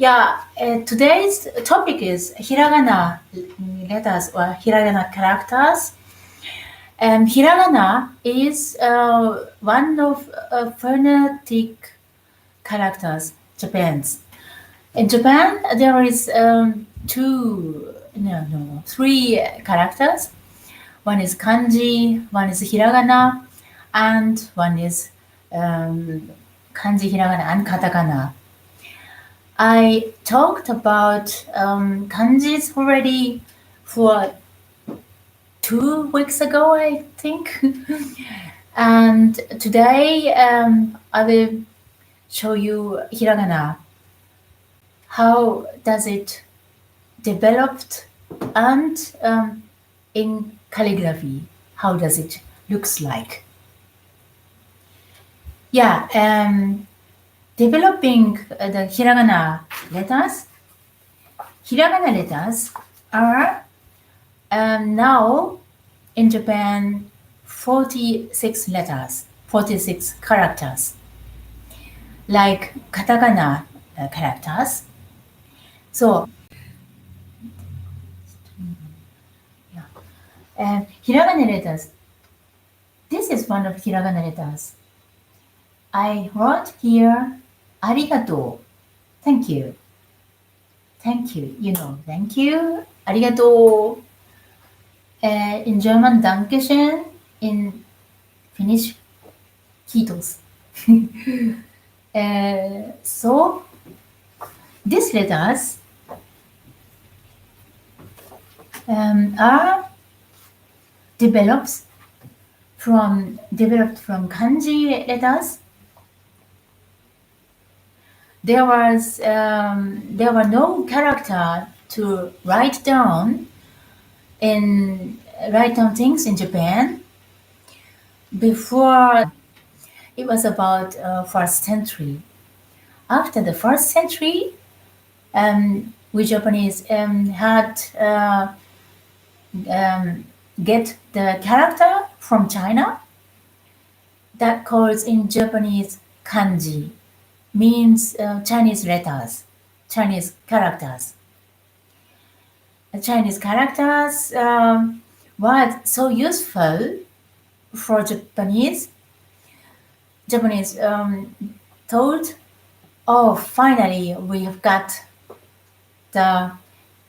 Today's topic is Hiragana letters or Hiragana characters. Hiragana is one of phonetic characters, Japan's. In Japan, there is three characters. One is kanji, one is hiragana, and one is kanji, hiragana, and katakana. I talked about kanjis already for 2 weeks ago, I think. And today I will show you hiragana. How does it developed and in calligraphy, how does it looks like? Developing the hiragana letters. Hiragana letters are now in Japan 46 letters, 46 characters, like katakana characters. So, hiragana letters. This is one of hiragana letters. I wrote here, arigato, thank you. Thank you, thank you, arigato. In German, Dankeschön. In Finnish, kiitos. So, these letters are developed from kanji letters. There were no character to write down things in Japan before. It was about first century. After the first century, we Japanese had get the character from China that calls in Japanese kanji, means Chinese letters, Chinese characters. Chinese characters were so useful for Japanese. Japanese thought, oh, finally we have got the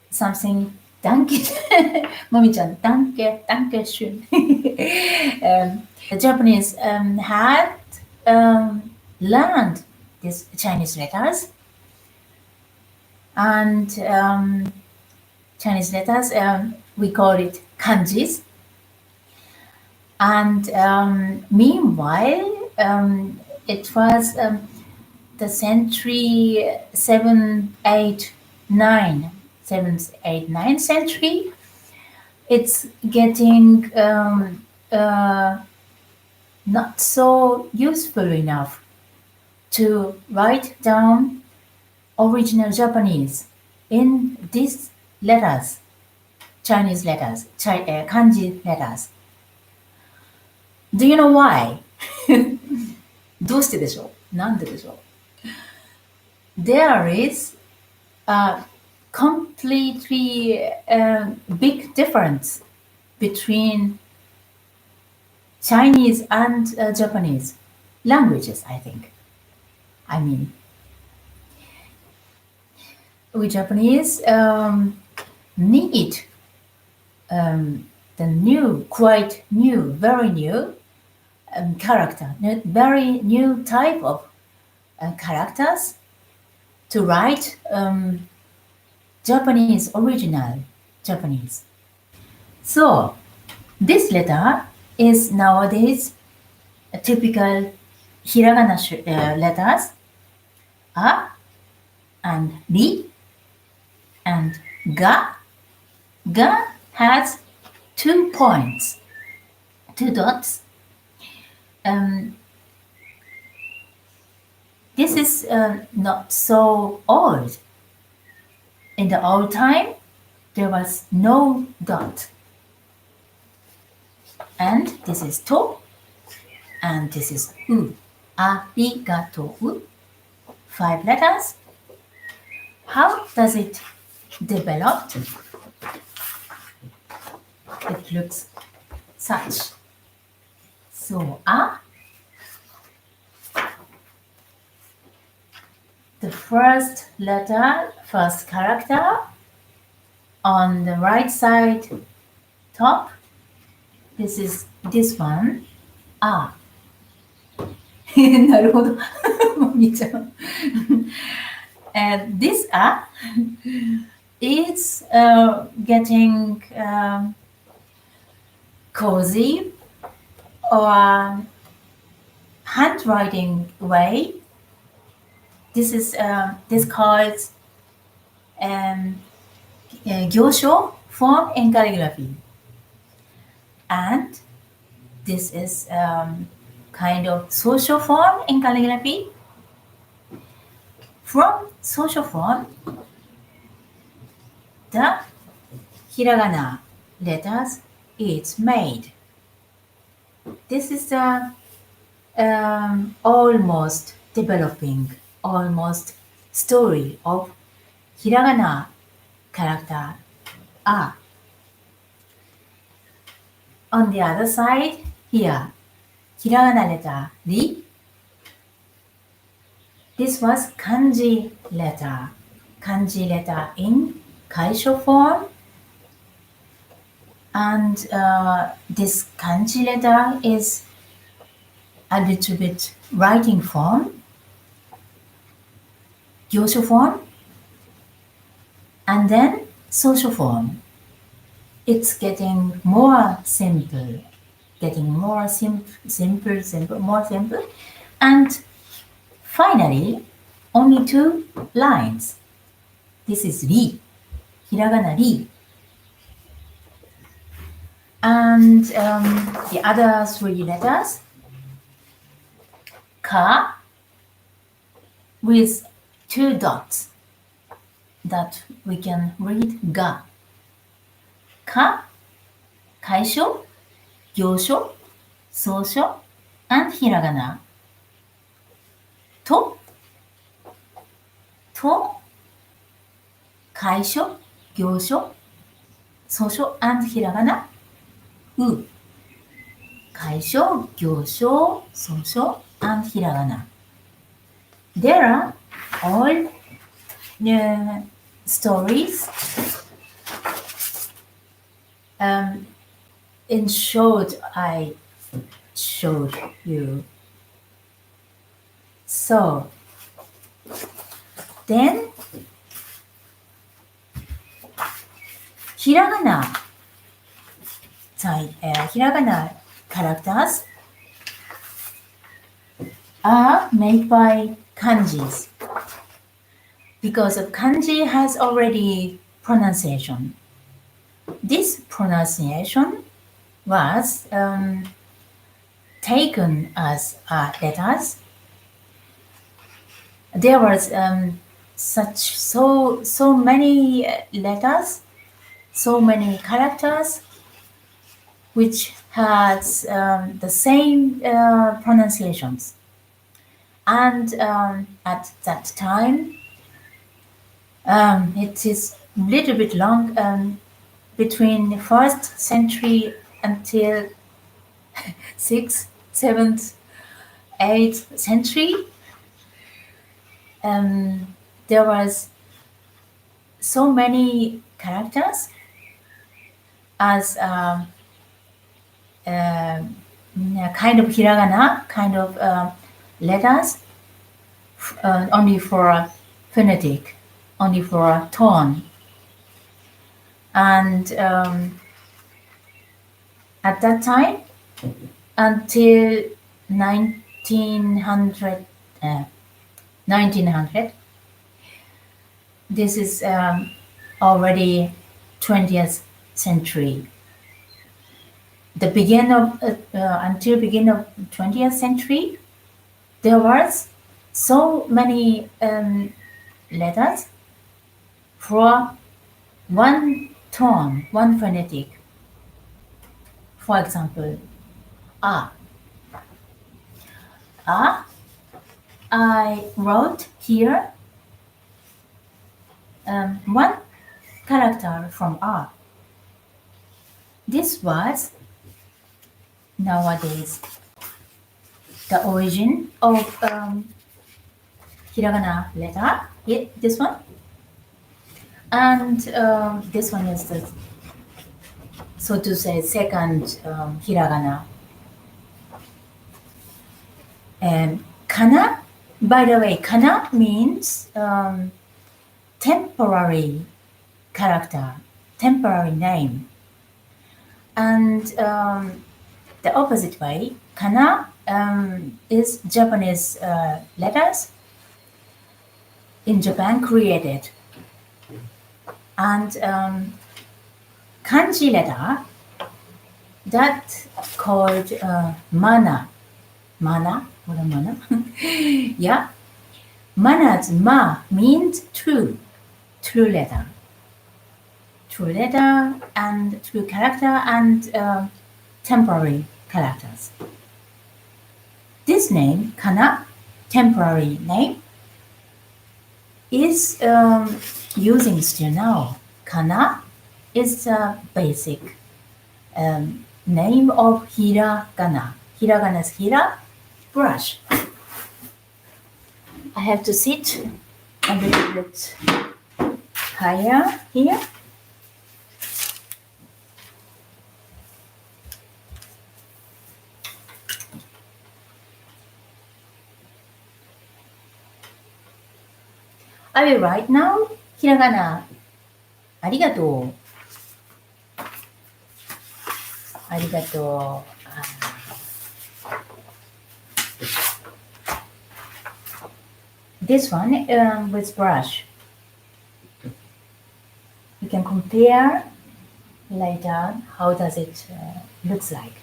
something. Danke, Mommy-chan, danke schön. The Japanese had learned these Chinese letters, and Chinese letters, we call it kanjis. And meanwhile, it was the century 7th, 8th, 9th century. It's getting not so useful enough to write down original Japanese in these letters, Chinese letters, kanji letters. Do you know why? どうしてでしょう？なんででしょう？ There is a completely big difference between Chinese and Japanese languages, I think. I mean, we Japanese need the new, quite new, very new character, very new type of characters to write Japanese, original Japanese. So, this letter is nowadays a typical hiragana letters, a and ri and ga. Ga has 2 points, 2 dots. This is not so old. In the old time, there was no dot. And this is to, and this is u. Arigatou. 5 letters. How does it develop? It looks such. So, the first letter, first character on the right side top. This is this one. なるほど。もみちゃん。And this is getting cozy or handwriting way. This called 行書 form in calligraphy. And this is kind of social form in calligraphy. From social form, the hiragana letters is made. This is the almost developing, almost story of hiragana character A. On the other side, here, hiragana letter Ri. This was kanji letter in kaisho form. And this kanji letter is a little bit writing form, gyosho form, and then social form. It's getting more simple, more simple. And finally, only 2 lines. This is Ri, hiragana Ri. And the other 3 letters, Ka, with 2 dots that we can read Ga. Ka, kaisho, gyosho, sosho, and hiragana. To, kaisho, gyosho, sosho, and hiragana. U, kaisho, gyosho, sosho, and hiragana. There are all stories. In short, I showed you. So, then, hiragana characters are made by kanjis because a kanji has already pronunciation. This pronunciation was taken as letters. There was so many letters, so many characters which has the same pronunciations. And at that time, it is a little bit long, between the 1st century until 6th, 7th, 8th century. There was so many characters as kind of hiragana, kind of letters, only for phonetic, only for tone. And at that time, until 1900, this is already 20th century. The beginning of until beginning of 20th century, there was so many letters for one tone, one phonetic. For example, A. I wrote here one character from R. This was nowadays the origin of Hiragana letter. This one. And this one is the, so to say, second Hiragana. And kana, by the way, kana means temporary character, temporary name. And the opposite way, kana is Japanese letters in Japan created. And kanji letter that called mana. Mana? What a mana? Yeah. Mana's ma means true. True letter. True letter and true character and temporary characters. This name, kana, temporary name, is using still now. Kana is the basic name of hiragana. Hiragana's hira, brush. I have to sit a little bit higher here. I will write now hiragana. ありがとう。ありがとう。This one with brush. You can compare later how does it looks like.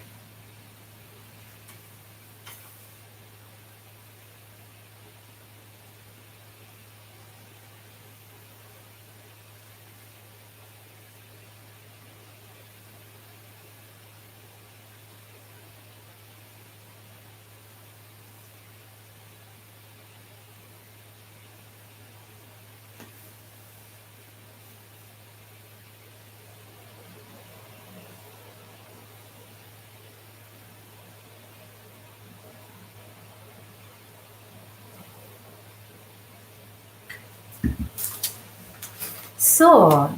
So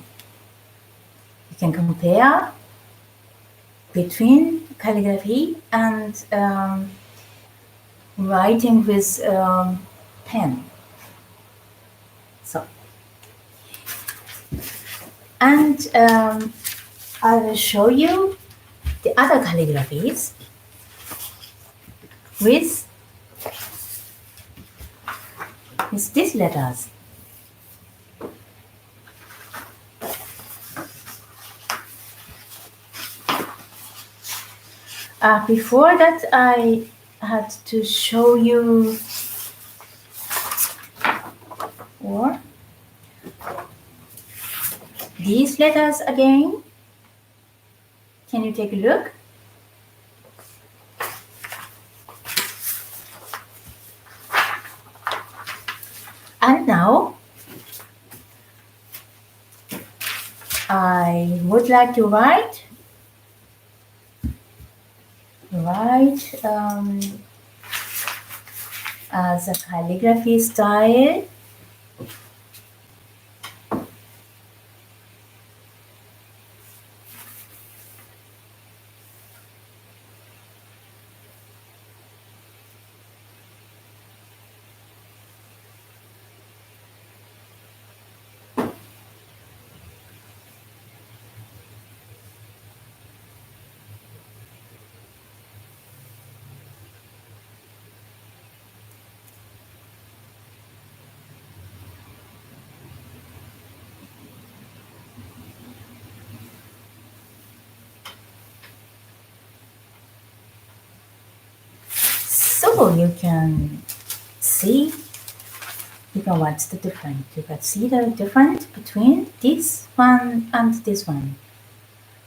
you can compare between calligraphy and writing with pen. So, and I will show you the other calligraphies with these letters. Before that, I had to show you these letters again. Can you take a look? And now, I would like to write as a calligraphy style. So you can see, what's the difference. You can see the difference between this one and this one.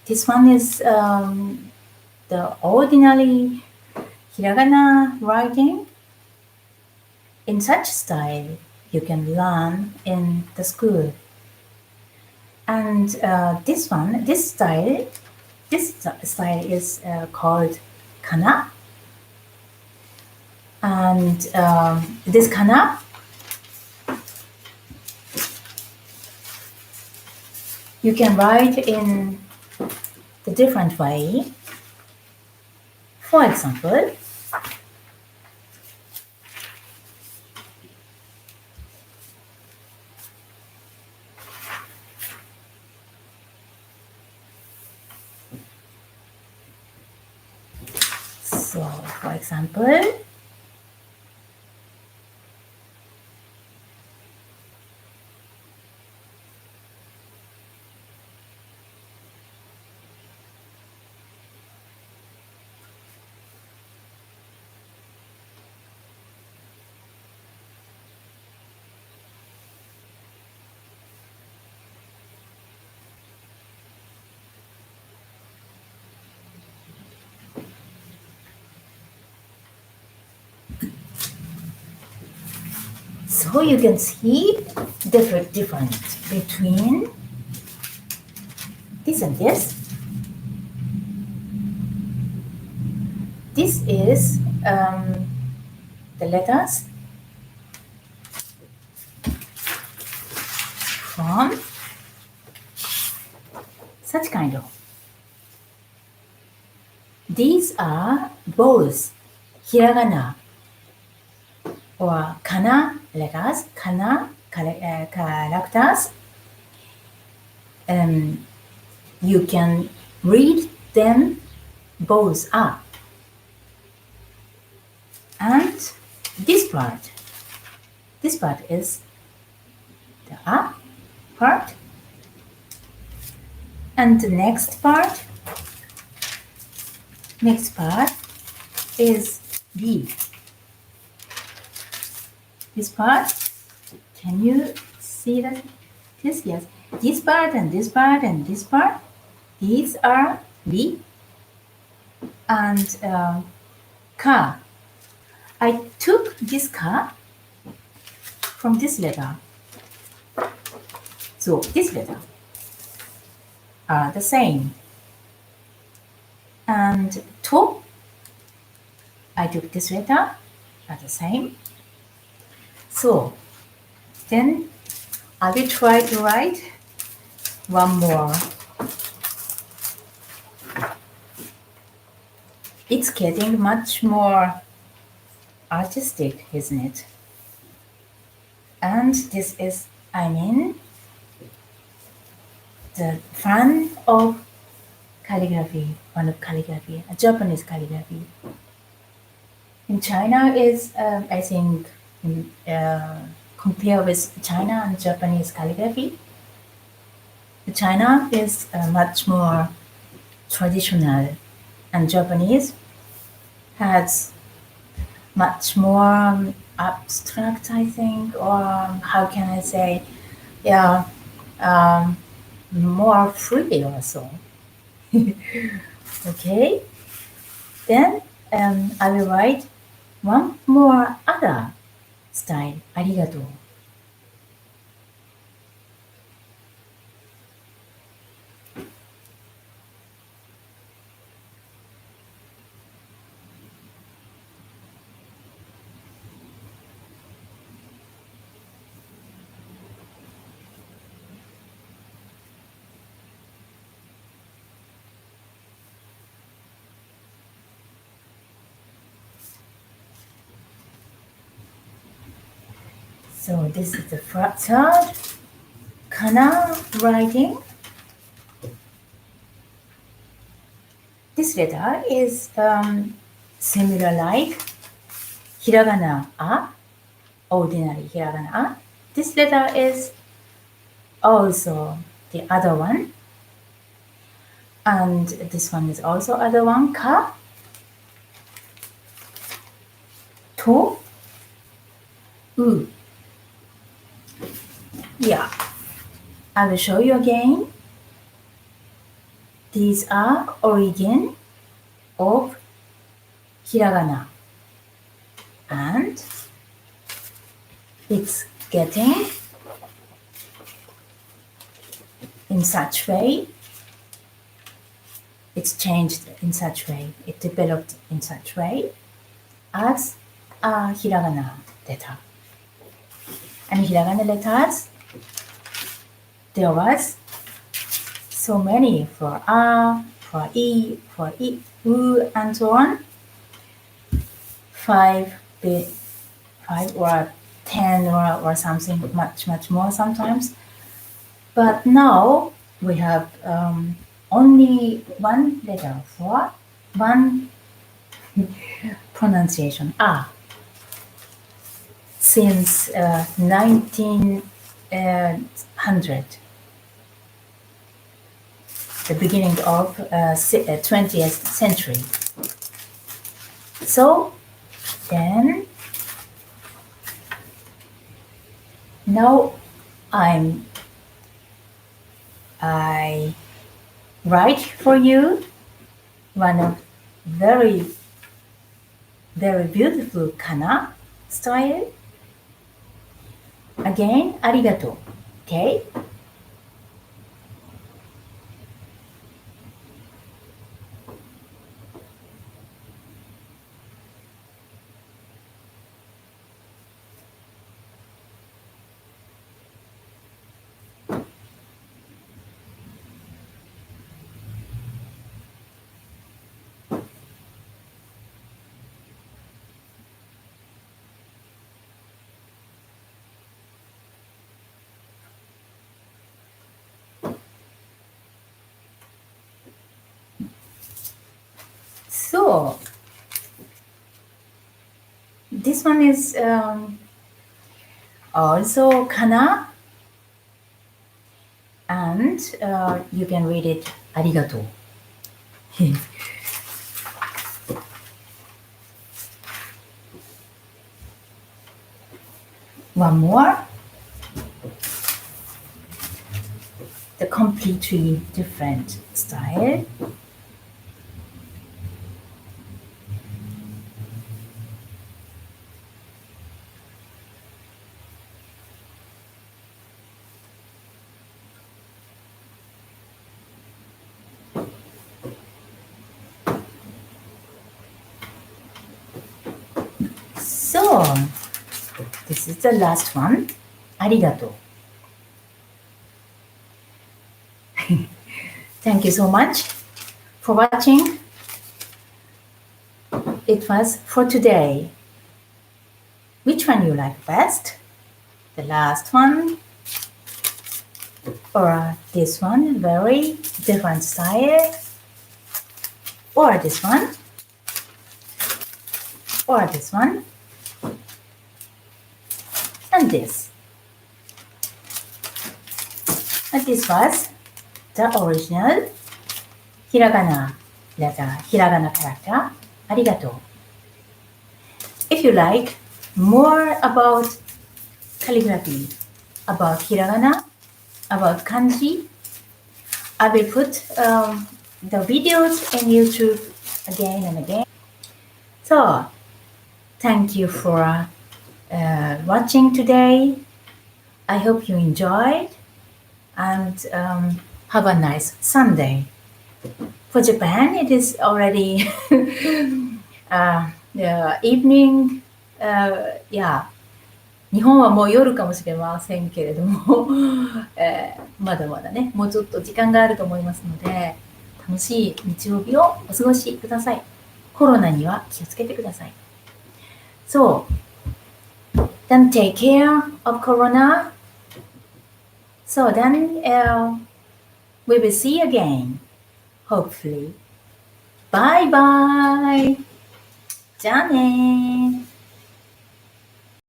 This one is the ordinary hiragana writing. In such style, you can learn in the school. And this style is called kana. And this kana you can write in the different way. For example, so you can see the difference between this and this. This is the letters from such kind of. These are both hiragana or kana letters, kana characters. You can read them both up. And this part is the up part. And the next part is B. This part, can you see that? Yes. This part and this part and this part, these are B. And ka. I took this ka from this letter. So this letter are the same. And to, I took this letter, are the same. So then I will try to write one more. It's getting much more artistic, isn't it? And this is, the fun of calligraphy, Japanese calligraphy. In China is, I think, compare with China and Japanese calligraphy. China is much more traditional, and Japanese has much more abstract, I think, or how can I say, more free also. Okay, then I will write one more other style. ありがとう。So this is the third kana writing. This letter is similar like hiragana a, ordinary hiragana a. This letter is also the other one. And this one is also other one, ka, to, u. Yeah, I will show you again. These are origin of hiragana. And it's getting in such way. It's changed in such way. It developed in such way as a hiragana letter. And hiragana letters, there was so many for a, for I, for I, U, and so on. 5 or 10 or something, much more sometimes. But now we have only one letter for one pronunciation, a. Since 1900, the beginning of 20th century. So then, now I write for you one of very, very beautiful kana style. Again, arigato. Okay? So, this one is also kana, and you can read it arigato. One more. The completely different style. So, this is the last one. Arigato. Thank you so much for watching. It was for today. Which one you like best? The last one or this one, very different style, or this one, or this one, and this. And this was the original hiragana letter, hiragana character, arigato. If you like more about calligraphy, about hiragana, about kanji, I will put the videos in YouTube again and again. So, thank you for watching today. I hope you enjoyed, and have a nice Sunday. For Japan, it is already evening. Yeah. 日本はもう夜かもしれませんけれども、まだまだね、もうちょっと時間があると思いますので、楽しい日曜日をお過ごしください。コロナには気をつけてください。So, then take care of Corona. So then we will see you again, hopefully. Bye bye. じゃあねー。